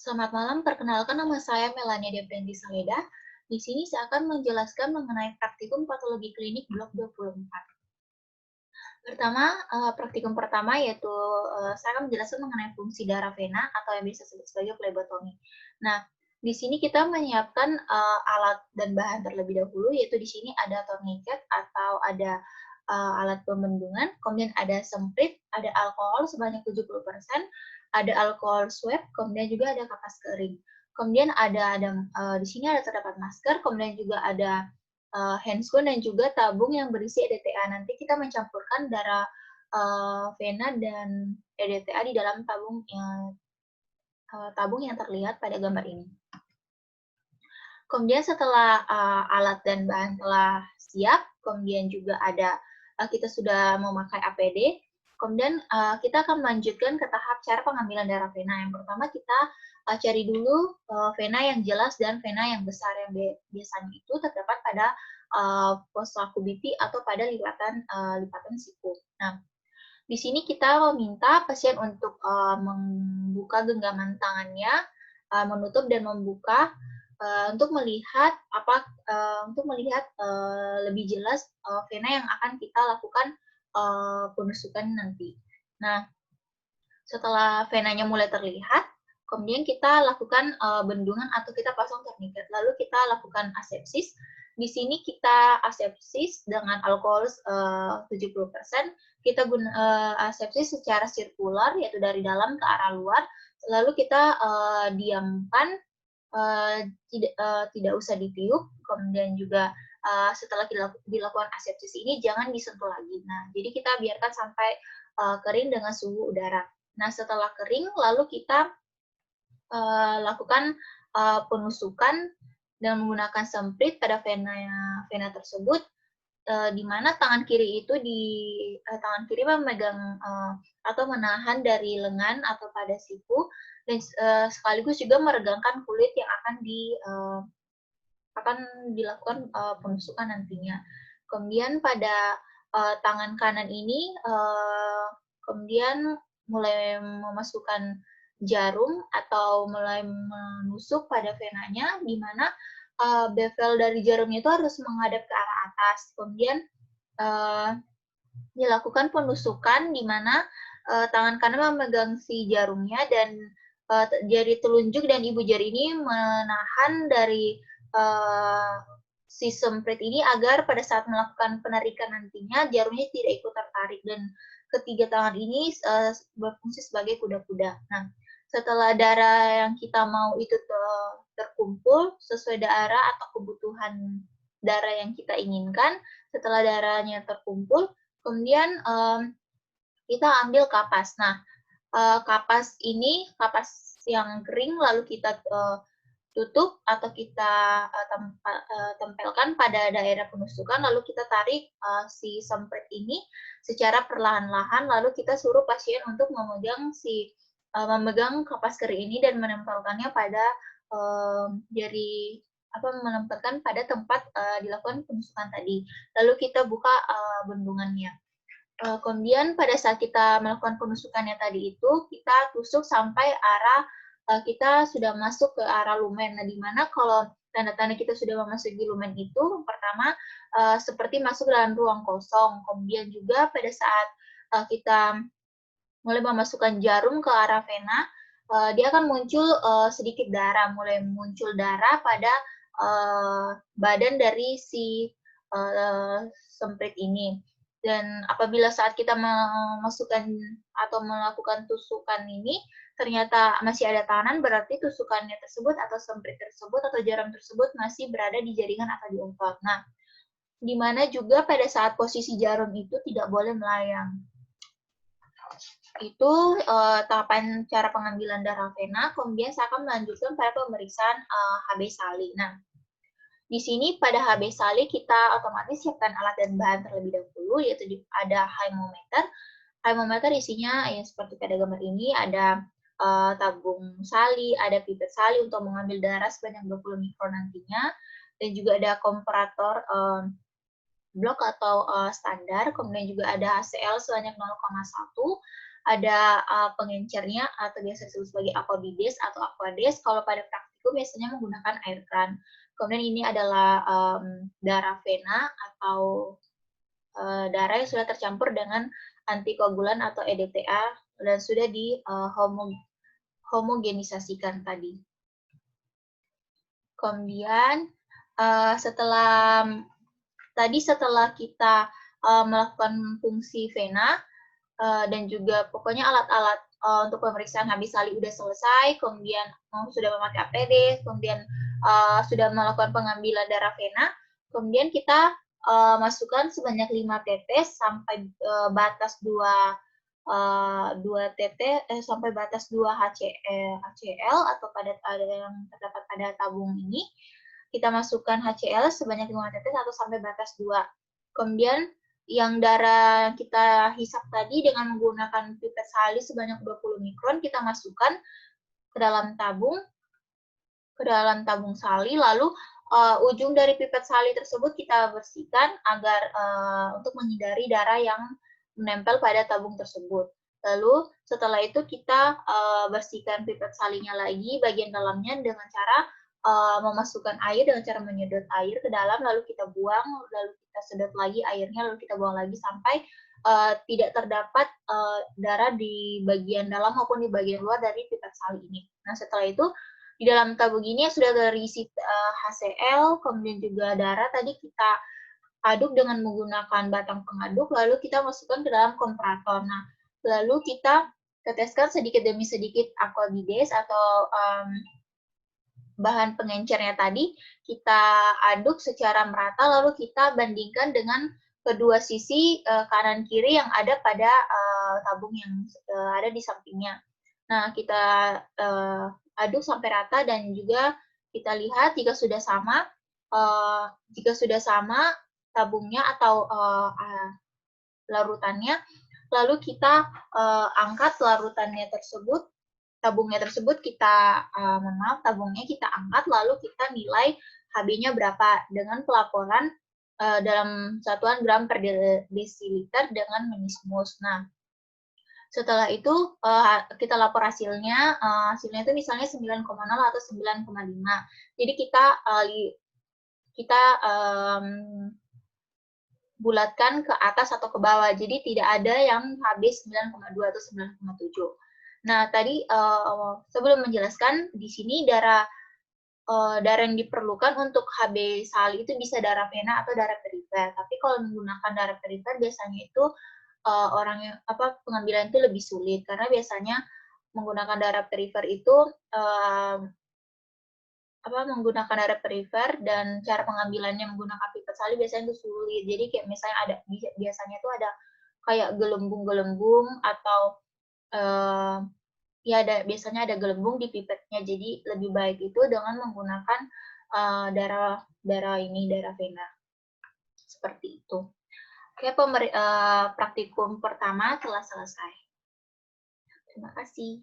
Selamat malam, perkenalkan nama saya Melania Devrenti Saleda. Di sini saya akan menjelaskan mengenai praktikum patologi klinik blok 24. Praktikum pertama yaitu saya akan menjelaskan mengenai fungsi darah vena atau yang biasa disebut sebagai flebotomi. Nah, di sini kita menyiapkan alat dan bahan terlebih dahulu, yaitu di sini ada tourniquet atau ada alat pembendungan, kemudian ada semprit, ada alkohol sebanyak 70%, ada alkohol swab, kemudian juga ada kapas kering. Kemudian di sini terdapat masker, kemudian juga ada handscoon dan juga tabung yang berisi EDTA. Nanti kita mencampurkan darah vena dan EDTA di dalam tabung yang terlihat pada gambar ini. Kemudian setelah alat dan bahan telah siap, kemudian juga kita sudah memakai APD, kemudian kita akan melanjutkan ke tahap cara pengambilan darah vena. Yang pertama kita cari dulu vena yang jelas dan vena yang besar, yang biasanya itu terdapat pada fossa cubitti atau pada lipatan siku. Nah, di sini kita meminta pasien untuk membuka genggaman tangannya, menutup dan membuka untuk melihat lebih jelas vena yang akan kita lakukan penusukan nanti. Nah, setelah venanya mulai terlihat, kemudian kita lakukan bendungan atau kita pasang tourniquet. Lalu kita lakukan asepsis. Di sini kita asepsis dengan alkohol 70%. Kita asepsis secara sirkular, yaitu dari dalam ke arah luar. Lalu kita diamkan, tidak usah ditiup. Kemudian juga setelah dilakukan asepsis ini jangan disentuh lagi. Nah, jadi kita biarkan sampai kering dengan suhu udara. Nah, setelah kering, lalu kita lakukan penusukan dengan menggunakan semprit pada vena tersebut, di mana tangan kiri memegang atau menahan dari lengan atau pada siku, dan sekaligus juga meregangkan kulit yang akan dilakukan penusukan nantinya. Kemudian pada tangan kanan ini, kemudian mulai memasukkan jarum atau mulai menusuk pada venanya, di mana bevel dari jarumnya itu harus menghadap ke arah atas. Kemudian dilakukan penusukan di mana tangan kanan memegang si jarumnya dan jari telunjuk dan ibu jari ini menahan dari si semprit ini agar pada saat melakukan penarikan nantinya jarumnya tidak ikut tertarik, dan ketiga tangan ini berfungsi sebagai kuda-kuda. Nah, setelah darah yang kita mau itu terkumpul sesuai darah atau kebutuhan darah yang kita inginkan, setelah darahnya terkumpul, kemudian kita ambil kapas. Nah, kapas yang kering lalu kita tutup atau kita tempelkan pada daerah penusukan, lalu kita tarik si semprit ini secara perlahan-lahan, lalu kita suruh pasien untuk memegang kapas kering ini dan menempelkannya pada menempelkan pada tempat dilakukan penusukan tadi. Lalu kita buka bendungannya. Kemudian pada saat kita melakukan penusukannya tadi itu, kita tusuk sampai kita sudah masuk ke arah lumen. Nah, di mana kalau tanda-tanda kita sudah memasuki lumen itu, pertama seperti masuk dalam ruang kosong. Kemudian juga pada saat kita mulai memasukkan jarum ke arah vena, dia akan muncul sedikit darah, mulai muncul darah pada badan dari si semprit ini. Dan apabila saat kita memasukkan atau melakukan tusukan ini, ternyata masih ada tekanan, berarti tusukannya tersebut atau semprit tersebut atau jarum tersebut masih berada di jaringan atau di otot. Nah, di mana juga pada saat posisi jarum itu tidak boleh melayang. Itu tahapan cara pengambilan darah vena. Kemudian saya akan melanjutkan pada pemeriksaan HB Sali. Nah, di sini pada HB Sali kita otomatis siapkan alat dan bahan terlebih dahulu, yaitu ada hymometer. Hymometer isinya ya seperti pada gambar ini, ada tabung sali, ada pipet sali untuk mengambil darah sebanyak 20 mikron nantinya, dan juga ada komparator blok atau standar, kemudian juga ada HCl sebanyak 0,1, ada pengencernya atau biasa disebut sebagai aquabides atau aquades. Kalau pada praktikum biasanya menggunakan air kran. Kemudian ini adalah darah vena atau darah yang sudah tercampur dengan antikoagulan atau EDTA dan sudah di homogenisasikan tadi. Kemudian setelah kita melakukan fungsi vena dan juga pokoknya alat-alat untuk pemeriksaan habis salib udah selesai, kemudian sudah memakai APD, kemudian sudah melakukan pengambilan darah vena, kemudian kita masukkan sebanyak 5 tetes sampai batas 2 TT sampai batas 2 HCl atau pada ada yang terdapat pada tabung ini. Kita masukkan HCl sebanyak 5 tetes atau sampai batas 2. Kemudian yang darah kita hisap tadi dengan menggunakan pipet sali sebanyak 20 mikron kita masukkan ke dalam tabung sali, lalu ujung dari pipet sali tersebut kita bersihkan agar untuk menghindari darah yang menempel pada tabung tersebut. Lalu setelah itu kita bersihkan pipet salinya lagi bagian dalamnya dengan cara memasukkan air dengan cara menyedot air ke dalam, lalu kita buang, lalu kita sedot lagi airnya, lalu kita buang lagi sampai tidak terdapat darah di bagian dalam maupun di bagian luar dari pipet sali ini. Nah setelah itu di dalam tabung ini sudah terisi HCl, kemudian juga darah tadi kita aduk dengan menggunakan batang pengaduk, lalu kita masukkan ke dalam komparator. Nah, lalu kita teteskan sedikit demi sedikit aquabides atau bahan pengencernya tadi, kita aduk secara merata, lalu kita bandingkan dengan kedua sisi kanan kiri yang ada pada tabung yang ada di sampingnya. Nah, kita aduk sampai rata dan juga kita lihat jika sudah sama tabungnya atau larutannya, lalu kita angkat larutannya tersebut, tabungnya kita angkat, lalu kita nilai Hb-nya berapa dengan pelaporan dalam satuan gram per desiliter dengan Minismus. Nah, setelah itu kita lapor hasilnya, hasilnya itu misalnya 9,0 atau 9,5. Jadi kita bulatkan ke atas atau ke bawah. Jadi tidak ada yang Hb 9,2 atau 9,7. Nah, tadi sebelum menjelaskan di sini darah yang diperlukan untuk Hb sali itu bisa darah vena atau darah perifer. Tapi kalau menggunakan darah perifer biasanya itu pengambilan itu lebih sulit karena biasanya menggunakan darah perifer itu menggunakan darah perifer dan cara pengambilannya menggunakan pipet sali biasanya itu sulit. Jadi kayak misalnya biasanya itu ada kayak gelembung-gelembung atau biasanya ada gelembung di pipetnya. Jadi lebih baik itu dengan menggunakan darah vena. Seperti itu. Oke, praktikum pertama telah selesai. Terima kasih.